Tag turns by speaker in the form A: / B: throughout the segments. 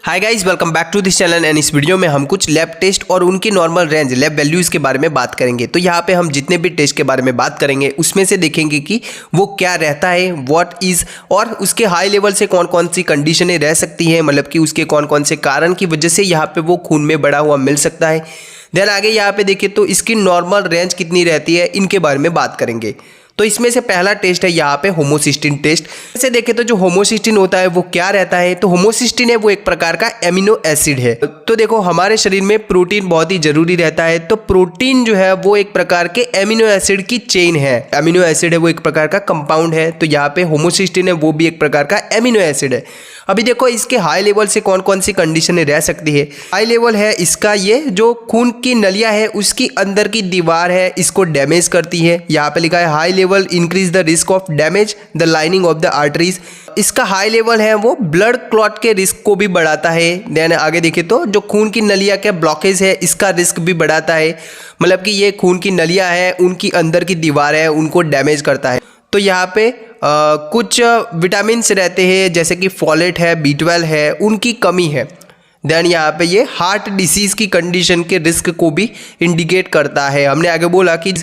A: Hi guys, welcome back to this channel. And इस video में हम कुछ लैब टेस्ट और उनकी नॉर्मल रेंज लैब वैल्यूज़ के बारे में बात करेंगे। तो यहाँ पे हम जितने भी टेस्ट के बारे में बात करेंगे उसमें से देखेंगे कि वो क्या रहता है, व्हाट इज़, और उसके हाई लेवल से कौन कौन सी कंडीशनें रह सकती हैं, मतलब कि उसके कौन कौन से कारण की वजह से यहाँ पे वो खून में बढ़ा हुआ मिल सकता है। देन आगे यहाँ पे देखिए तो इसकी नॉर्मल रेंज कितनी रहती है, इनके बारे में बात करेंगे। तो इसमें से पहला टेस्ट है यहाँ पे होमोसिस्टिन टेस्ट। ऐसे देखें तो जो होमोसिस्टिन होता है वो क्या रहता है, तो होमोसिस्टिन है वो एक प्रकार का एमिनो एसिड है। तो देखो हमारे शरीर में प्रोटीन बहुत ही जरूरी रहता है, तो प्रोटीन जो है वो एक प्रकार के एमिनो एसिड की चेन है। एमिनो एसिड है वो एक प्रकार का कंपाउंड है, तो यहाँ पे होमोसिस्टिन है वो भी एक प्रकार का एमिनो एसिड है। अभी देखो इसके हाई लेवल से कौन कौन सी कंडीशनें रह सकती है। हाई लेवल है इसका, ये जो खून की नलियां है उसकी अंदर की दीवार है इसको डैमेज करती है। यहाँ पे लिखा है high level increase the risk of damage the lining of the arteries. इसका हाई लेवल है वो ब्लड क्लॉट के रिस्क को भी बढ़ाता है। देन आगे देखे तो जो खून की नलियां के ब्लॉकेज है इसका रिस्क भी बढ़ाता है, मतलब कि ये खून की नलियां है उनकी अंदर की दीवार है उनको डैमेज करता है। तो यहाँ पे कुछ विटामिन्स रहते हैं जैसे कि फॉलेट है, B12 है, उनकी कमी है। देन यहाँ पे ये हार्ट डिसीज की कंडीशन के रिस्क को भी इंडिकेट करता है। हमने आगे बोला कि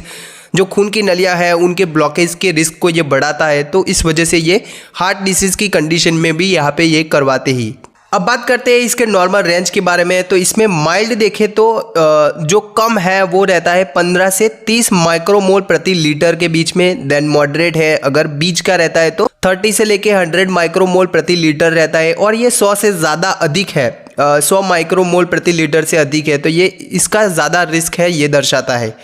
A: जो खून की नलियां है उनके ब्लॉकेज के रिस्क को ये बढ़ाता है, तो इस वजह से ये हार्ट डिसीज की कंडीशन में भी यहाँ पे ये करवाते ही। अब बात करते हैं इसके नॉर्मल रेंज के बारे में। तो इसमें माइल्ड देखें तो जो कम है वो रहता है 15 से 30 माइक्रोमोल प्रति लीटर के बीच में। देन मॉडरेट है अगर बीच का रहता है तो 30 से लेके 100 माइक्रोमोल प्रति लीटर रहता है, और ये 100 से ज़्यादा अधिक है, 100 माइक्रोमोल प्रति लीटर से अधिक है तो ये इसका ज़्यादा रिस्क है, ये दर्शाता है।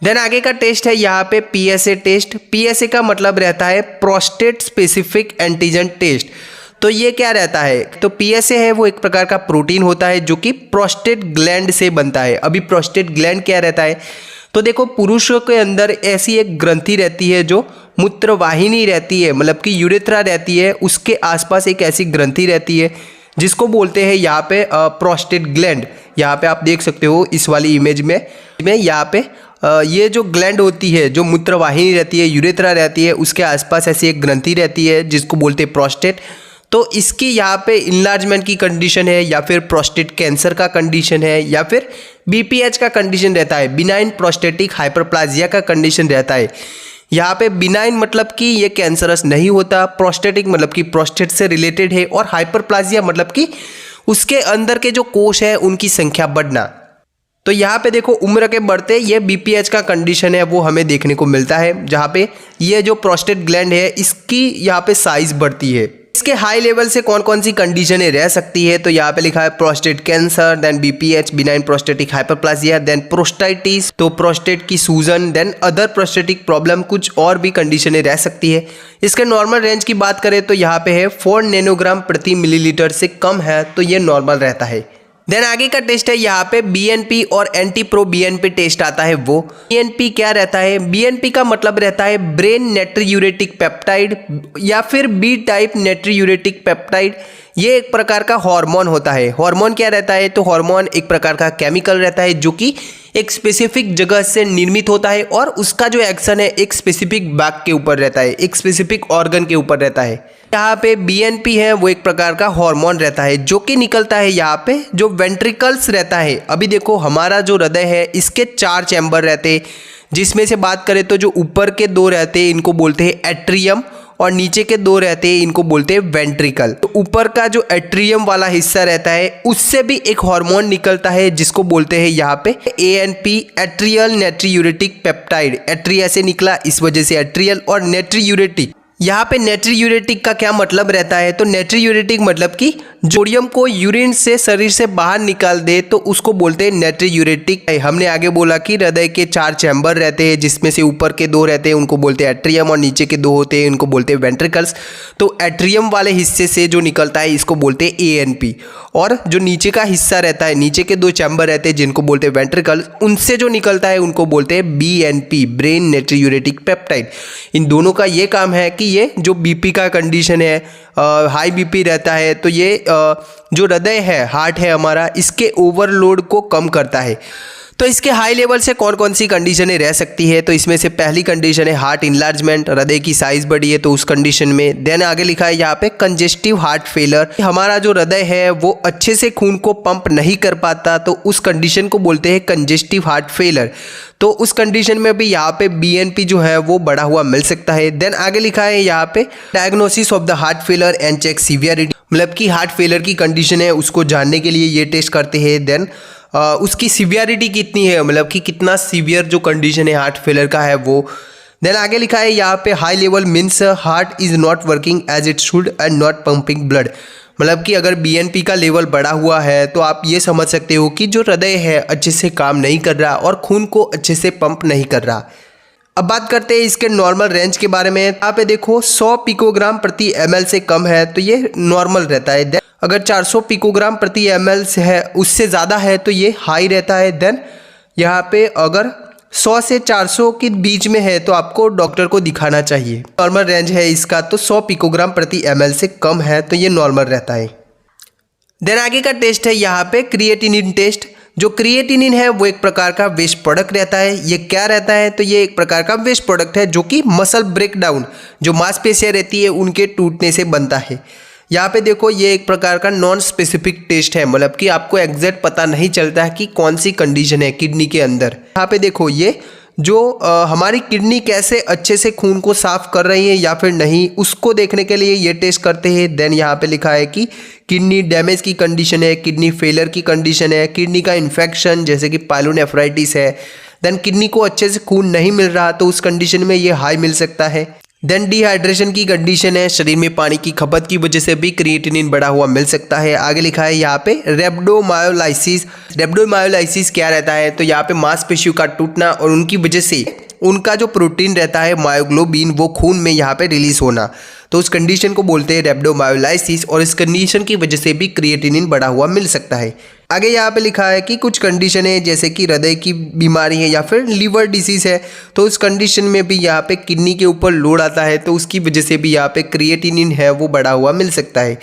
A: देन आगे का टेस्ट है यहाँ पे PSA टेस्ट। PSA का मतलब रहता है प्रोस्टेट स्पेसिफिक एंटीजन टेस्ट। तो ये क्या रहता है, तो PSA है वो एक प्रकार का प्रोटीन होता है जो कि प्रोस्टेट ग्लैंड से बनता है। अभी प्रोस्टेट ग्लैंड क्या रहता है, तो देखो पुरुषों के अंदर ऐसी एक ग्रंथि रहती है जो मूत्रवाहिनी रहती है, मतलब कि यूरेथ्रा रहती है, उसके आसपास एक ऐसी ग्रंथि रहती है जिसको बोलते हैं यहाँ पे प्रोस्टेट ग्लैंड। यहाँ पे आप देख सकते हो इस वाली इमेज में यहाँ पे ये जो ग्लैंड होती है, जो मूत्रवाहिनी रहती है, यूरेथ्रा रहती है, उसके आसपास ऐसी एक ग्रंथि रहती है जिसको बोलते हैं प्रोस्टेट। तो इसकी यहाँ पे इनलार्जमेंट की कंडीशन है, या फिर प्रोस्टेट कैंसर का कंडीशन है, या फिर BPH का कंडीशन रहता है, बिनाइन प्रोस्टेटिक हाइपरप्लाजिया का कंडीशन रहता है। यहाँ पे बिनाइन मतलब कि ये कैंसरस नहीं होता, प्रोस्टेटिक मतलब कि प्रोस्टेट से रिलेटेड है, और हाइपरप्लाजिया मतलब कि उसके अंदर के जो कोष है उनकी संख्या बढ़ना। तो यहाँ पे देखो उम्र के बढ़ते ये BPH का कंडीशन है वो हमें देखने को मिलता है, जहाँ पे ये जो प्रोस्टेट ग्लैंड है इसकी यहाँ पे साइज बढ़ती है। इसके हाई लेवल से कौन कौन सी कंडीशनें रह सकती है, तो यहाँ पे लिखा है prostate cancer, then BPH benign prostatic hyperplasia, then prostatitis तो प्रोस्टेट की सूजन, देन अदर प्रोस्टेटिक प्रॉब्लम, कुछ और भी कंडीशनें रह सकती है। इसके नॉर्मल रेंज की बात करें तो यहाँ पे है 4 नैनोग्राम प्रति मिलीलीटर से कम है, तो ये नॉर्मल रहता है। देन आगे का टेस्ट है यहाँ पे BNP और एंटी प्रो BNP टेस्ट आता है। वो BNP क्या रहता है, BNP का मतलब रहता है ब्रेन नेट्रीयूरेटिक पेप्टाइड या फिर B टाइप नेट्रीयूरेटिक पेप्टाइड। ये एक प्रकार का हार्मोन होता है। हार्मोन क्या रहता है, तो हार्मोन एक प्रकार का केमिकल रहता है जो कि एक स्पेसिफिक जगह से निर्मित होता है, और उसका जो एक्शन है एक स्पेसिफिक भाग के ऊपर रहता है, एक स्पेसिफिक ऑर्गन के ऊपर रहता है। यहाँ पे BNP है वो एक प्रकार का हार्मोन रहता है जो कि निकलता है यहाँ पे जो वेंट्रिकल्स रहता है। अभी देखो हमारा जो हृदय है इसके 4 चैम्बर रहते हैं, जिसमें से बात करें तो जो ऊपर के 2 रहते हैं इनको बोलते हैं एट्रियम, और नीचे के 2 रहते हैं इनको बोलते हैं वेंट्रिकल। तो ऊपर का जो एट्रियम वाला हिस्सा रहता है उससे भी एक हार्मोन निकलता है जिसको बोलते हैं यहाँ पे ANP atrial natriuretic peptide. Atria से निकला इस वजह से एट्रियल, और नेट्रीयूरेटिक यहाँ पे नेट्रीयूरेटिक का क्या मतलब रहता है, तो नेट्रीयूरेटिक मतलब कि सोडियम को यूरिन से शरीर से बाहर निकाल दे तो उसको बोलते हैं नेट्रीयूरेटिक। हमने आगे बोला कि हृदय के 4 चैम्बर रहते हैं जिसमें से ऊपर के 2 रहते हैं उनको बोलते हैं एट्रियम, और नीचे के 2 होते हैं उनको बोलते हैं वेंट्रिकल्स। तो एट्रियम वाले हिस्से से जो निकलता है इसको बोलते हैं ANP, और जो नीचे का हिस्सा रहता है, नीचे के 2 चैम्बर रहते हैं जिनको बोलते हैं वेंट्रिकल्स, उनसे जो निकलता है उनको बोलते हैं BNP ब्रेन नेट्रीयूरेटिक पेप्टाइड। इन दोनों का ये काम है कि ये जो BP का कंडीशन है, हाई BP रहता है, तो ये जो हृदय है, हार्ट है हमारा, इसके ओवरलोड को कम करता है। तो इसके हाई लेवल से कौन कौन सी कंडीशनें रह सकती है, तो इसमें से पहली कंडीशन है हार्ट इनलार्जमेंट, हृदय की साइज बढ़ी है तो उस कंडीशन में। देन आगे लिखा है यहाँ पे कंजेस्टिव हार्ट फेलर, हमारा जो हृदय है वो अच्छे से खून को पंप नहीं कर पाता, तो उस कंडीशन को बोलते हैं कंजेस्टिव हार्ट फेलर। तो उस कंडीशन में भी यहाँ पे बीएनपी जो है वो बढ़ा हुआ मिल सकता है। देन आगे लिखा है यहाँ पे diagnosis of the heart failure and check severity, मतलब कि हार्ट फेलर की कंडीशन है उसको जानने के लिए ये टेस्ट करते हैं। देन उसकी सीवियरिटी कितनी है, मतलब कि कितना सीवियर जो कंडीशन है हार्ट फेलर का है वो। देन आगे लिखा है यहाँ पे high level means heart is not working as it should and not pumping blood, मतलब कि अगर बीएनपी का लेवल बढ़ा हुआ है तो आप ये समझ सकते हो कि जो हृदय है अच्छे से काम नहीं कर रहा और खून को अच्छे से पंप नहीं कर रहा। अब बात करते हैं इसके नॉर्मल रेंज के बारे में। यहाँ पे देखो 100 पिकोग्राम प्रति ml से कम है तो ये नॉर्मल रहता है। देन अगर 400 पिकोग्राम प्रति ml से है उससे ज़्यादा है तो ये हाई रहता है। देन यहाँ पे अगर 100 से 400 के बीच में है तो आपको डॉक्टर को दिखाना चाहिए। नॉर्मल रेंज है इसका तो 100 पिकोग्राम प्रति ml से कम है तो ये नॉर्मल रहता है। देन आगे का टेस्ट है यहाँ पे क्रिएटिनिन टेस्ट। जो क्रिएटिनिन है वो एक प्रकार का वेस्ट प्रोडक्ट रहता है। ये क्या रहता है, तो ये एक प्रकार का वेस्ट प्रोडक्ट है जो कि मसल ब्रेकडाउन, जो मांसपेशियां रहती है उनके टूटने से बनता है। यहाँ पे देखो ये एक प्रकार का नॉन स्पेसिफिक टेस्ट है, मतलब कि आपको एग्जैक्ट पता नहीं चलता है कि कौन सी कंडीशन है किडनी के अंदर। यहाँ पे देखो ये जो हमारी किडनी कैसे अच्छे से खून को साफ कर रही है या फिर नहीं, उसको देखने के लिए ये टेस्ट करते हैं। देन यहाँ पे लिखा है कि किडनी डैमेज की कंडीशन है, किडनी फेलियर की कंडीशन है, किडनी का इन्फेक्शन जैसे कि पाइलोनेफ्राइटिस है। देन किडनी को अच्छे से खून नहीं मिल रहा तो उस कंडीशन में ये हाई मिल सकता है। देन डिहाइड्रेशन की कंडीशन है, शरीर में पानी की खपत की वजह से भी क्रिएटिनिन बढ़ा हुआ मिल सकता है। आगे लिखा है यहाँ पे रेब्डोमायोलाइसिस। रेब्डोमायोलाइसिस क्या रहता है, तो यहाँ पे मांसपेशियों का टूटना और उनकी वजह से उनका जो प्रोटीन रहता है मायोग्लोबिन वो खून में यहाँ पे रिलीज होना, तो उस कंडीशन को बोलते हैं रेब्डोमायोलाइसिस और इस कंडीशन की वजह से भी क्रिएटिनिन बढ़ा हुआ मिल सकता है। आगे यहाँ पे लिखा है कि कुछ कंडीशन है जैसे कि हृदय की बीमारी है या फिर लीवर डिसीज है, तो उस कंडीशन में भी यहाँ पे किडनी के ऊपर लोड आता है तो उसकी वजह से भी यहाँ पे क्रिएटिनिन है वो बढ़ा हुआ मिल सकता है।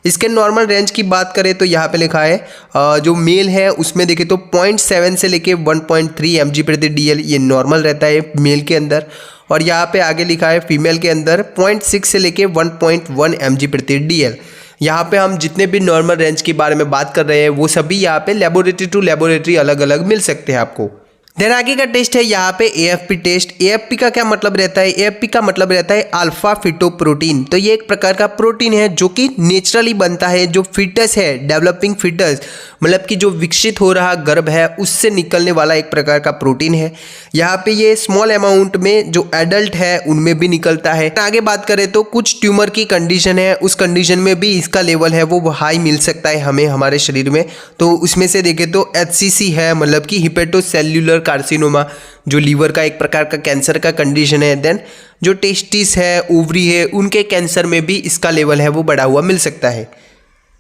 A: इसके नॉर्मल रेंज की बात करें तो यहाँ पे लिखा है जो मेल है उसमें देखें तो 0.7 से लेके 1.3 mg/dl ये नॉर्मल रहता है मेल के अंदर, और यहाँ पे आगे लिखा है फीमेल के अंदर 0.6 से लेके 1.1 mg/dl। यहाँ पे हम जितने भी नॉर्मल रेंज के बारे में बात कर रहे हैं वो सभी यहाँ पे लेबोरेटरी टू लेबोरेटरी अलग अलग मिल सकते हैं आपको। देन आगे का टेस्ट है यहाँ पे AFP टेस्ट। AFP का क्या मतलब रहता है, AFP का मतलब रहता है अल्फा फिटोप्रोटीन। तो ये एक प्रकार का प्रोटीन है जो कि नेचुरली बनता है, जो फिटस है डेवलपिंग फिटस, मतलब कि जो विकसित हो रहा गर्भ है उससे निकलने वाला एक प्रकार का प्रोटीन है। यहाँ पे ये स्मॉल अमाउंट में जो एडल्ट है उनमें भी निकलता है। आगे बात करें तो कुछ ट्यूमर की कंडीशन है, उस कंडीशन में भी इसका लेवल है वो हाई मिल सकता है हमें हमारे शरीर में। तो उसमें से देखें तो HCC है, मतलब कि हिपेटोसेल्युलर कार्सिनोमा, जो लीवर का एक प्रकार का कैंसर का कंडीशन है। देन जो टेस्टिस है, ओवरी है, उनके कैंसर में भी इसका लेवल है वो बढ़ा हुआ मिल सकता है।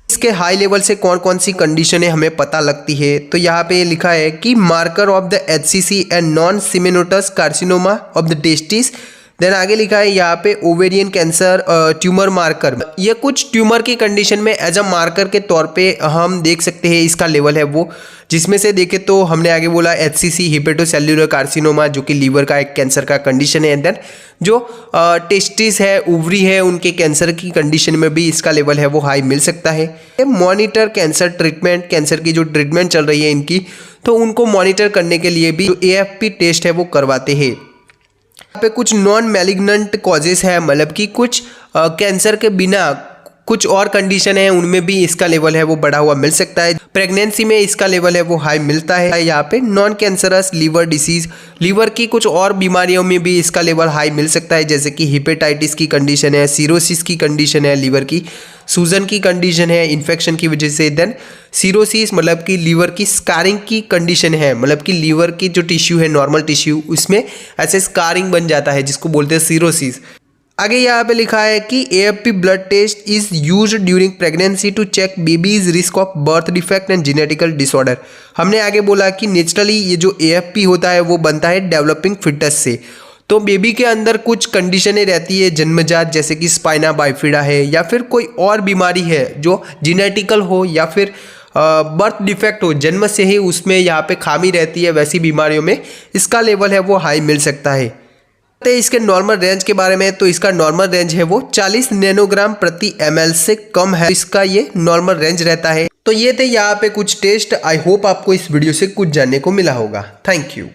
A: इसके हाई लेवल से कौन कौन सी कंडीशनें हमें पता लगती है, तो यहाँ पे लिखा है कि marker of the HCC and non seminomatous carcinoma of the testis. Then आगे लिखा है यहाँ पे ओवेरियन कैंसर ट्यूमर मार्कर। ये कुछ ट्यूमर की कंडीशन में एज अ मार्कर के तौर पे हम देख सकते हैं इसका लेवल है वो, जिसमें से देखें तो हमने आगे बोला HCC हिपेटोसेल्युलर कार्सिनोमा जो कि लीवर का एक कैंसर का कंडीशन है। देन जो टेस्टिस है, ओवरी है, उनके कैंसर की कंडीशन में भी इसका लेवल है वो हाई मिल सकता है। मॉनिटर कैंसर ट्रीटमेंट, कैंसर की जो ट्रीटमेंट चल रही है इनकी, तो उनको मॉनिटर करने के लिए भी जो AFP टेस्ट है वो करवाते हैं। यहाँ पे कुछ नॉन मैलिग्नेंट कॉजेस है, मतलब कि कुछ कैंसर के बिना कुछ और कंडीशन है उनमें भी इसका लेवल है वो बढ़ा हुआ मिल सकता है। प्रेगनेंसी में इसका लेवल है वो हाई मिलता है। यहाँ पे non cancerous liver disease, liver की कुछ और बीमारियों में भी इसका लेवल हाई मिल सकता है, जैसे कि हिपेटाइटिस की कंडीशन है, सीरोसिस की कंडीशन है, लीवर की सूजन की कंडीशन है इन्फेक्शन की वजह से। देन सीरोसिस मतलब कि लीवर की स्कारिंग की कंडीशन है, मतलब कि लीवर की जो टिश्यू है नॉर्मल टिश्यू उसमें ऐसे स्कारिंग बन जाता है जिसको बोलते हैं सीरोसिस। आगे यहाँ पे लिखा है कि AFP blood test is used during pregnancy to check baby's risk of birth defect and genetical disorder. हमने आगे बोला कि नेचुरली ये जो AFP होता है वो बनता है डेवलपिंग फिटस से, तो बेबी के अंदर कुछ कंडीशनें रहती है जन्मजात, जैसे कि स्पाइना बाइफिडा है या फिर कोई और बीमारी है जो जेनेटिकल हो या फिर बर्थ डिफेक्ट हो, जन्म से ही उसमें यहाँ पे खामी रहती है, वैसी बीमारियों में इसका लेवल है वो हाई मिल सकता है। इसके नॉर्मल रेंज के बारे में, तो इसका नॉर्मल रेंज है वो 40 नैनोग्राम प्रति ml से कम है, इसका ये नॉर्मल रेंज रहता है। तो ये थे यहाँ पे कुछ टेस्ट। आई होप आपको इस वीडियो से कुछ जानने को मिला होगा। Thank you.